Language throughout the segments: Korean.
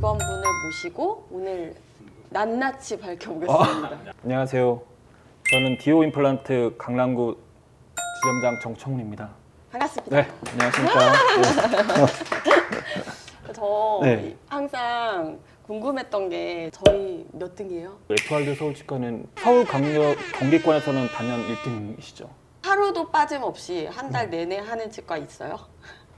직원분을 모시고 오늘 낱낱이 밝혀보겠습니다. 안녕하세요. 저는 디오 임플란트 강남구 지점장 정청리입니다. 반갑습니다. 네, 안녕하십니까. 저 네. 항상 궁금했던 게 저희 몇 등이에요? 에투알드 서울치과는 서울강력 경기권에서는 단연 1등이시죠. 하루도 빠짐없이 한 달 내내 하는 치과 있어요?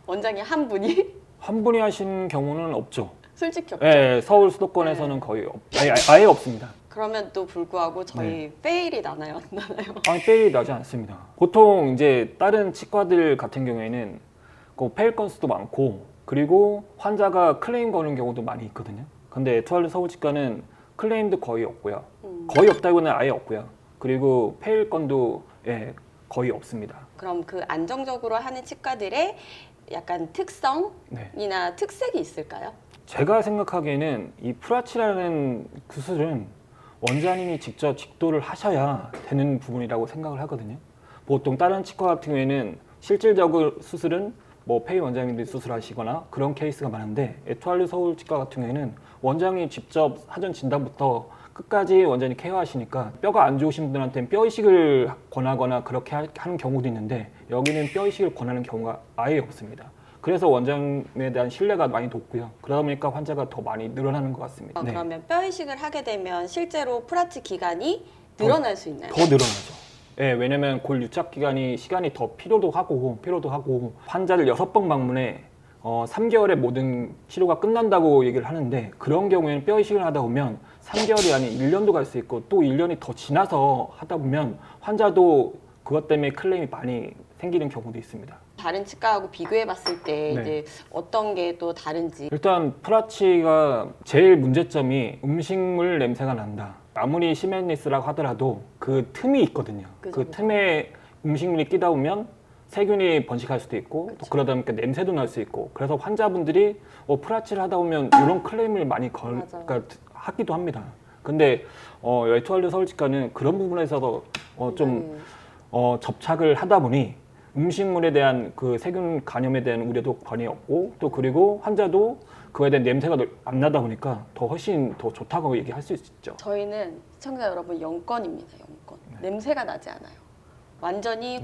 원장님 한 분이? 한 분이 하신 경우는 없죠. 솔직히 없죠? 네, 서울 수도권에서는 거의 아예 없습니다. 그럼에도 불구하고 저희 페일이 나나요? 안 나나요? 아니, 페일이 나지 않습니다. 보통 이제 다른 치과들 같은 경우에는 그 페일 건수도 많고 그리고 환자가 클레임 거는 경우도 많이 있거든요. 근데 에투알드 서울치과는 클레임도 거의 없고요. 거의 없다고는 아예 없고요. 그리고 페일 건도 거의 없습니다. 그럼 그 안정적으로 하는 치과들의 약간 특성이나 네. 특색이 있을까요? 제가 생각하기에는 이 프라치라는 기술은 원장님이 직접 직도를 하셔야 되는 부분이라고 생각을 하거든요. 보통 다른 치과 같은 경우에는 실질적으로 수술은 뭐 페이 원장님들이 수술하시거나 그런 케이스가 많은데 에투알드 서울치과 같은 경우에는 원장님이 직접 사전 진단부터 끝까지 원장님이 케어하시니까 뼈가 안 좋으신 분들한테는 뼈 이식을 권하거나 그렇게 하는 경우도 있는데 여기는 뼈 이식을 권하는 경우가 아예 없습니다. 그래서 원장님에 대한 신뢰가 많이 높고요. 그러다 보니까 환자가 더 많이 늘어나는 것 같습니다. 네. 그러면 뼈 이식을 하게 되면 실제로 프라치 기간이 늘어날 수 있나요? 더 늘어나죠. 예, 왜냐면 골 유착 기간이 시간이 더 필요도 하고 환자를 6번 방문해 3개월에 모든 치료가 끝난다고 얘기를 하는데 그런 경우에는 뼈 이식을 하다 보면 3개월이 아닌 1년도 갈 수 있고 또 1년이 더 지나서 하다 보면 환자도 그것 때문에 클레임이 많이 생기는 경우도 있습니다. 다른 치과하고 비교해 봤을 때 네. 이제 어떤 게 또 다른지. 일단 프라치가 제일 문제점이 음식물 냄새가 난다. 아무리 시멘리스라고 하더라도 그 틈이 있거든요. 그죠. 그 틈에 음식물이 끼다 보면 세균이 번식할 수도 있고 또 그쵸. 그러다 보니까 냄새도 날 수 있고 그래서 환자분들이 프라치를 하다 보면 이런 클레임을 많이 맞아요. 그러니까 하기도 합니다. 근데 에투알드 서울치과는 그런 부분에서도 좀 접착을 하다 보니 음식물에 대한 그 세균 감염에 대한 우려도 전혀 없고 또 그리고 환자도 그거에 대한 냄새가 안 나다 보니까 더 훨씬 더 좋다고 얘기할 수 있죠. 저희는 시청자 여러분 영건입니다. 영건. 냄새가 나지 않아요. 완전히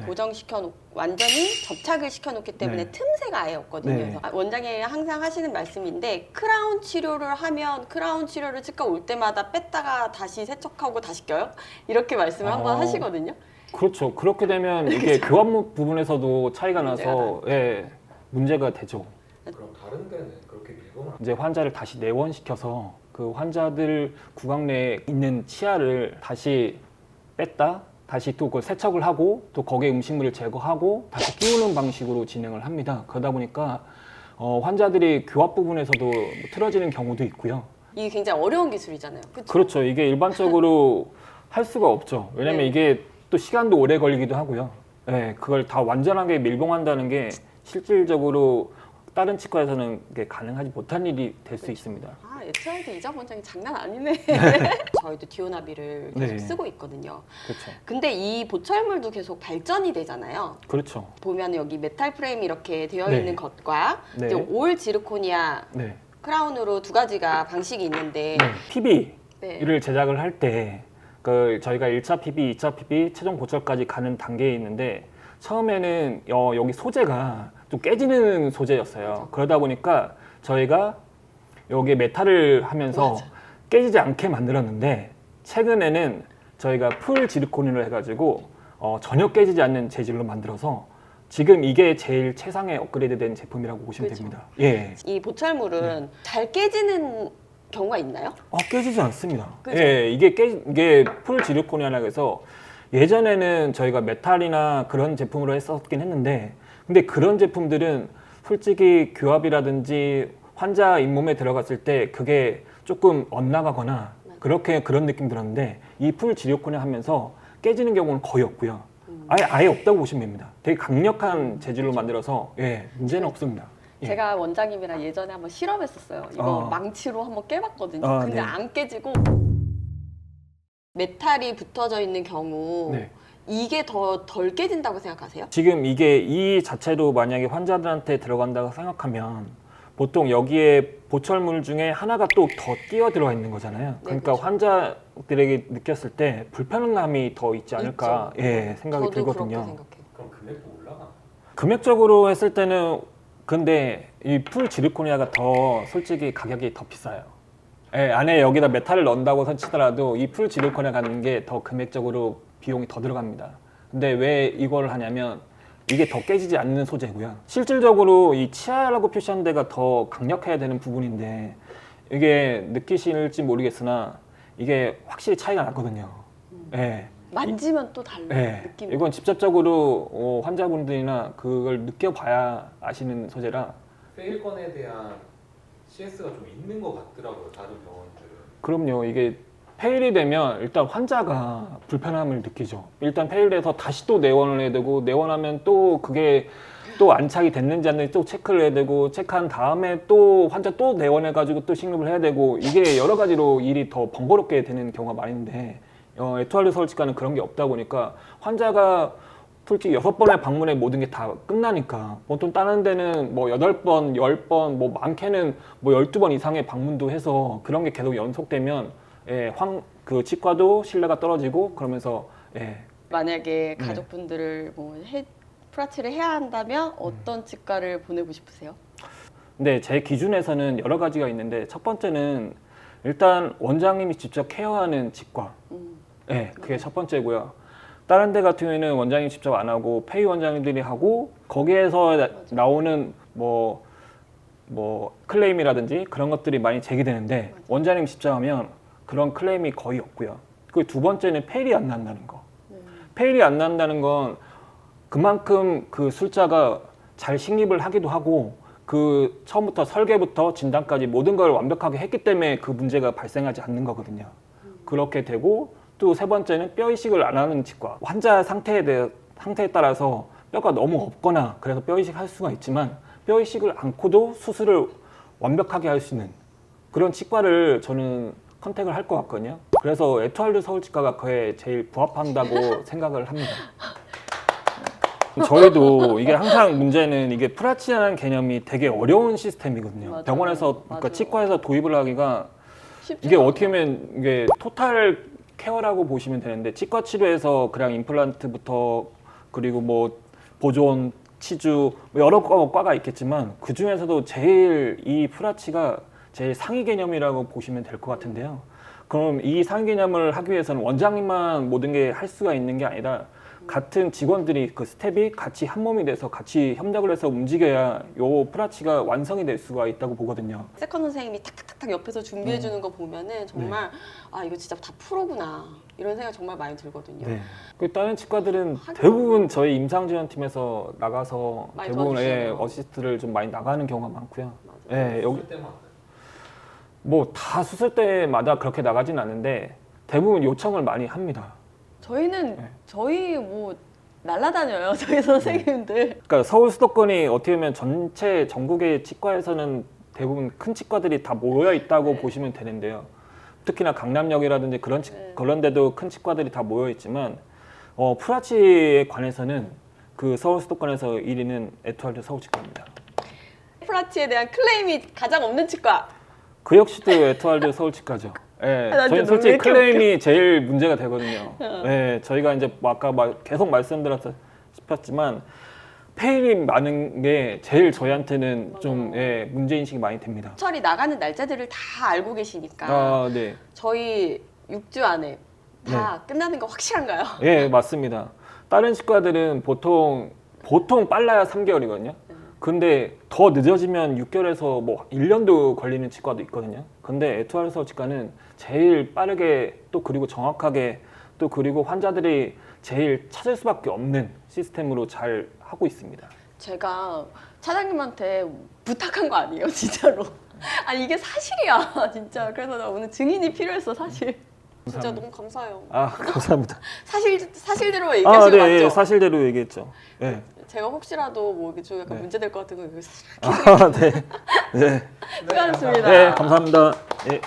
완전히 접착을 시켜놓기 때문에 네. 틈새가 아예 없거든요. 네. 그래서 원장님이 항상 하시는 말씀인데 크라운 치료를 하면 크라운 치료를 치과 올 때마다 뺐다가 다시 세척하고 다시 껴요? 이렇게 말씀을 한번 하시거든요. 그렇죠. 그렇게 되면 이게 교합 부분에서도 차이가 문제가 나서 문제가 되죠. 그럼 다른 데는 그렇게 밀거나 이제 환자를 다시 내원시켜서 그 환자들 구강 내에 있는 치아를 다시 뺐다 다시 또 그 세척을 하고 또 거기에 음식물을 제거하고 다시 끼우는 방식으로 진행을 합니다. 그러다 보니까 환자들이 교합 부분에서도 틀어지는 경우도 있고요. 이게 굉장히 어려운 기술이잖아요. 그쵸? 그렇죠. 이게 일반적으로 할 수가 없죠. 왜냐면 네. 이게 또 시간도 오래 걸리기도 하고요. 네, 그걸 다 완전하게 밀봉한다는 게 실질적으로 다른 치과에서는 이게 가능하지 못한 일이 될 수 있습니다. 아, 에투알드 이장 원장이 장난 아니네. 저희도 디오나비를 계속 네. 쓰고 있거든요. 그렇죠. 근데 이 보철물도 계속 발전이 되잖아요. 그렇죠. 보면 여기 메탈 프레임이 이렇게 되어 네. 있는 것과 네. 이제 올 지르코니아 네. 크라운으로 두 가지가 방식이 있는데 PB를 네. 제작을 할 때 저희가 1차 PB, 2차 PB, 최종 보철까지 가는 단계에 있는데 처음에는 여기 소재가 좀 깨지는 소재였어요. 맞아. 그러다 보니까 저희가 여기에 메탈을 하면서 맞아. 깨지지 않게 만들었는데 최근에는 저희가 풀 지르코닌을 해가지고 전혀 깨지지 않는 재질로 만들어서 지금 이게 제일 최상의 업그레이드된 제품이라고 보시면 그렇죠. 됩니다. 예. 이 보철물은 잘 깨지는 경우가 있나요? 깨지지 않습니다. 그죠? 예, 이게 풀 지르코니아라고 해서 예전에는 저희가 메탈이나 그런 제품으로 했었긴 했는데 근데 그런 제품들은 솔직히 교합이라든지 환자 잇몸에 들어갔을 때 그게 조금 엇나가거나 그런 느낌 들었는데 이 풀 지르코니아 하면서 깨지는 경우는 거의 없고요. 아예 없다고 보시면 됩니다. 되게 강력한 재질로 만들어서 문제는 없습니다. 예. 제가 원장님이랑 예전에 한번 실험했었어요. 이거 망치로 한번 깨봤거든요. 근데 네. 안 깨지고 메탈이 붙어져 있는 경우 네. 이게 더 덜 깨진다고 생각하세요? 지금 이게 이 자체로 만약에 환자들한테 들어간다고 생각하면 보통 여기에 보철물 중에 하나가 또 더 끼어 들어가 있는 거잖아요. 그러니까 그렇죠. 환자들에게 느꼈을 때 불편함이 더 있지 않을까 예, 생각이 저도 들거든요. 그렇게 생각해요. 그럼 금액도 올라가. 금액적으로 했을 때는 근데 이 풀 지르코니아가 더 솔직히 가격이 더 비싸요. 예, 안에 여기다 메탈을 넣는다고 치더라도 이 풀 지르코니아 가는 게 더 금액적으로 비용이 더 들어갑니다. 근데 왜 이걸 하냐면 이게 더 깨지지 않는 소재고요. 실질적으로 이 치아라고 표시한 데가 더 강력해야 되는 부분인데 이게 느끼실지 모르겠으나 이게 확실히 차이가 나거든요. 예. 만지면 또 달라요. 네, 느낌이. 이건 직접적으로 환자분들이나 그걸 느껴봐야 아시는 소재라 페일건에 대한 CS가 좀 있는 것 같더라고요. 다른 병원들은. 그럼요. 이게 페일이 되면 일단 환자가 불편함을 느끼죠. 일단 페일돼서 다시 또 내원을 해야 되고 내원하면 또 그게 또 안착이 됐는지 안 됐는지 또 체크를 해야 되고 체크한 다음에 또 환자 또 내원해가지고 또 식립을 해야 되고 이게 여러 가지로 일이 더 번거롭게 되는 경우가 많은데 에투알드 서울치과는 그런 게 없다 보니까 환자가 솔직히 6번의 방문에 모든 게 다 끝나니까 보통 다른 데는 뭐 8번, 10번, 뭐 많게는 뭐 12번 이상의 방문도 해서 그런 게 계속 연속되면 그 치과도 신뢰가 떨어지고 그러면서 만약에 네. 가족분들을 뭐 프라치를 해야 한다면 어떤 치과를 보내고 싶으세요? 근데 제 기준에서는 여러 가지가 있는데 첫 번째는 일단 원장님이 직접 케어하는 치과 그게 첫 번째고요. 다른 데 같은 경우에는 원장님이 직접 안 하고 페이 원장님들이 하고 거기에서 나오는 뭐 클레임이라든지 그런 것들이 많이 제기되는데 원장님이 직접 하면 그런 클레임이 거의 없고요. 그리고 두 번째는 페일이 안 난다는 거. 페일이 안 난다는 건 그만큼 그 술자가 잘 식립을 하기도 하고 그 처음부터 설계부터 진단까지 모든 걸 완벽하게 했기 때문에 그 문제가 발생하지 않는 거거든요. 그렇게 되고 또 세 번째는 뼈 이식을 안 하는 치과. 환자 상태에 따라서 뼈가 너무 없거나 그래서 뼈 이식할 수가 있지만 뼈 이식을 않고도 수술을 완벽하게 할 수 있는 그런 치과를 저는 컨택을 할 것 같거든요. 그래서 에투알드 서울치과가 그에 제일 부합한다고 생각을 합니다. 저희도 이게 항상 문제는 이게 프라치라는 개념이 되게 어려운 시스템이거든요. 맞아요. 병원에서 그러니까 맞아요. 치과에서 도입을 하기가 쉽지 이게 않아요. 어떻게 보면 이게 토탈 케어라고 보시면 되는데 치과 치료에서 그냥 임플란트부터 그리고 뭐 보존, 치주 뭐 여러 과가 있겠지만 그 중에서도 제일 이 프라치가 제일 상위 개념이라고 보시면 될 것 같은데요. 그럼 이 상위 개념을 하기 위해서는 원장님만 모든 게 할 수가 있는 게 아니라 같은 직원들이 그 스텝이 같이 한 몸이 돼서 같이 협력을 해서 움직여야 요 프라치가 완성이 될 수가 있다고 보거든요. 세컨 선생님이 탁탁탁탁 옆에서 준비해 주는 거 보면은 정말 아 이거 진짜 다 프로구나 이런 생각 정말 많이 들거든요. 네. 그 다른 치과들은 하긴. 대부분 저희 임상지원팀에서 나가서 많이 대부분 도와주시네요. 어시스트를 좀 많이 나가는 경우가 많고요. 맞아요. 여기 수술 때만 뭐 다 수술 때마다 그렇게 나가진 않는데 대부분 요청을 많이 합니다. 저희는 네. 저희 뭐 날라다녀요 저희 선생님들. 그러니까 서울 수도권이 어떻게 보면 전체 전국의 치과에서는 대부분 큰 치과들이 다 모여 있다고 네. 보시면 되는데요. 특히나 강남역이라든지 그런 데도 큰 치과들이 다 모여 있지만 프라치에 관해서는 그 서울 수도권에서 1위는 에투알드 서울치과입니다. 프라치에 대한 클레임이 가장 없는 치과. 그 역시도 에투알드 서울치과죠. 나 저희 진짜 솔직히 왜 이렇게 클레임이 제일 문제가 되거든요. 저희가 이제 아까 계속 말씀드렸지만 페일이 많은 게 제일 저희한테는 맞아요. 좀 문제 인식이 많이 됩니다. 처리 나가는 날짜들을 다 알고 계시니까 아, 네. 저희 6주 안에 다 끝나는 거 확실한가요? 예, 맞습니다. 다른 치과들은 보통 빨라야 3개월이거든요. 근데 더 늦어지면 6개월에서 뭐 1년도 걸리는 치과도 있거든요. 근데 에투알드 서울치과는 제일 빠르게 또 그리고 정확하게 또 그리고 환자들이 제일 찾을 수밖에 없는 시스템으로 잘 하고 있습니다. 제가 차장님한테 부탁한 거 아니에요, 진짜로. 아니 이게 사실이야, 진짜. 그래서 나 오늘 증인이 필요했어, 사실. 진짜 너무 감사해요. 아, 감사합니다. 사실대로 아, 얘기하신 거 네, 맞죠? 사실대로 얘기했죠. 네. 제가 혹시라도 뭐 이게 좀 약간 네. 문제될 것 같은 거 이거 사실 아, 네. 네. 수고하셨습니다. 네, 감사합니다. 네.